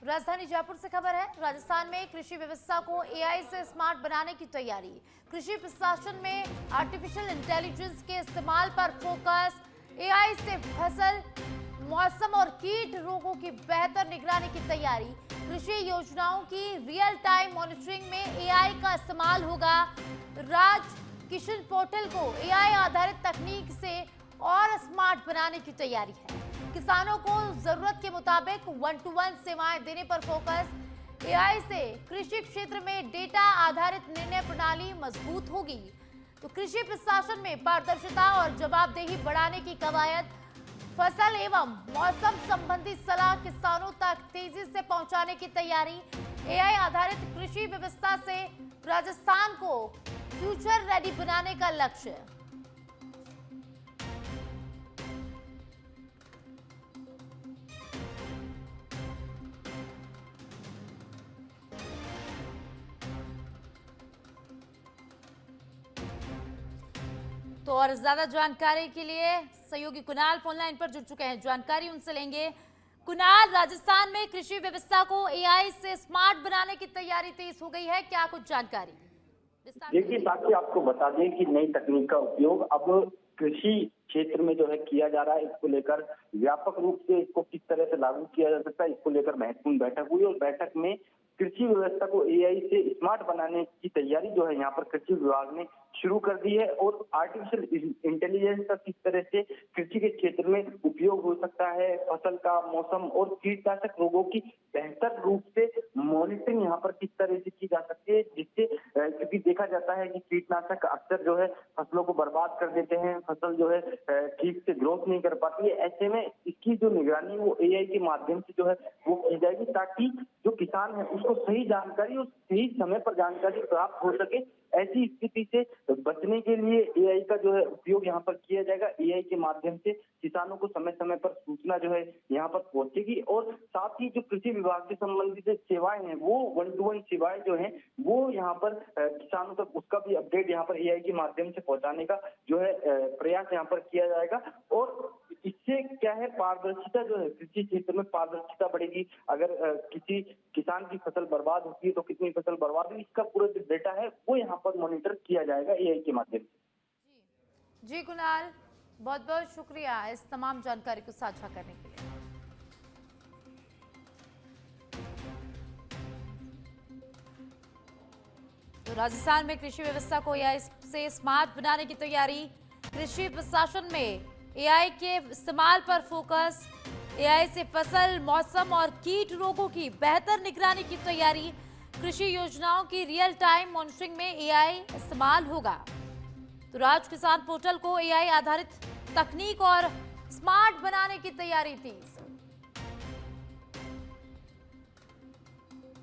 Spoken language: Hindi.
राजधानी जयपुर से खबर है। राजस्थान में कृषि व्यवस्था को एआई से स्मार्ट बनाने की तैयारी। कृषि प्रशासन में आर्टिफिशियल इंटेलिजेंस के इस्तेमाल पर फोकस। एआई से फसल, मौसम और कीट रोगों की बेहतर निगरानी की तैयारी। कृषि योजनाओं की रियल टाइम मॉनिटरिंग में एआई का इस्तेमाल होगा। राज किशन पोर्टल को एआई आधारित तकनीक से और स्मार्ट बनाने की तैयारी है। किसानों को जरूरत के मुताबिक 1-to-1 सेवाएं देने पर फोकस। एआई से कृषि क्षेत्र में डेटा आधारित निर्णय प्रणाली मजबूत होगी। तो कृषि प्रशासन में पारदर्शिता और जवाबदेही बढ़ाने की कवायद। फसल एवं मौसम संबंधी सलाह किसानों तक तेजी से पहुंचाने की तैयारी। एआई आधारित कृषि व्यवस्था से राजस्थान को फ्यूचर रेडी बनाने का लक्ष्य। तो और ज्यादा जानकारी के लिए सहयोगी कुणाल फोन लाइन पर जुड़ चुके हैं, जानकारी उनसे लेंगे। कुणाल, राजस्थान में कृषि व्यवस्था को एआई से स्मार्ट बनाने की तैयारी तेज हो गई है, क्या कुछ जानकारी? देखिए साथी, आपको बता दें कि नई तकनीक का उपयोग अब कृषि क्षेत्र में जो है किया जा रहा है। इसको लेकर व्यापक रूप से इसको किस तरह से लागू किया जा सकता है, इसको लेकर महत्वपूर्ण बैठक हुई और बैठक में कृषि व्यवस्था को एआई से स्मार्ट बनाने की तैयारी जो है यहाँ पर कृषि विभाग ने शुरू कर दी है और आर्टिफिशियल इंटेलिजेंस का किस तरह से कृषि के क्षेत्र में उपयोग हो सकता है, फसल का, मौसम और कीटनाशक रोगों की बेहतर रूप से मॉनिटरिंग यहाँ पर किस तरह से की जा सकती है, जिससे क्योंकि देखा जाता है कि कीटनाशक अक्सर जो है फसलों को बर्बाद कर देते हैं, फसल जो है ठीक से ग्रोथ नहीं कर पाती है। ऐसे में इसकी जो निगरानी वो एआई के माध्यम से जो है वो की जाएगी, ताकि जो किसान है उसको सही जानकारी और सही समय पर जानकारी प्राप्त हो सके। ऐसी स्थिति से बचने के लिए एआई का जो है उपयोग यहाँ पर किया जाएगा। एआई के माध्यम से किसानों को समय समय पर सूचना जो है यहाँ पर पहुंचेगी और साथ ही जो कृषि विभाग से संबंधित सेवाएं हैं वो 1-to-1 सेवाएं जो हैं वो यहाँ पर किसानों तक उसका भी अपडेट यहाँ पर एआई के माध्यम से पहुंचाने का जो है प्रयास यहाँ पर किया जाएगा। और इससे क्या है, पारदर्शिता जो है कृषि क्षेत्र में पारदर्शिता बढ़ेगी। अगर किसी किसान की फसल बर्बाद होती है तो कितनी फसल बर्बाद हुई, इसका पूरा जो डेटा है वो यहाँ पर मॉनिटर किया जाएगा एआई के माध्यम से। जी कुणाल, बहुत बहुत शुक्रिया इस तमाम जानकारी को साझा करने के लिए। तो राजस्थान में कृषि व्यवस्था को एआई से स्मार्ट बनाने की तैयारी। कृषि प्रशासन में एआई के इस्तेमाल पर फोकस। एआई से फसल, मौसम और कीट रोगों की बेहतर निगरानी की तैयारी। कृषि योजनाओं की रियल टाइम मॉनिटरिंग में एआई इस्तेमाल होगा। तो राज किसान पोर्टल को एआई आधारित तकनीक और स्मार्ट बनाने की तैयारी थी।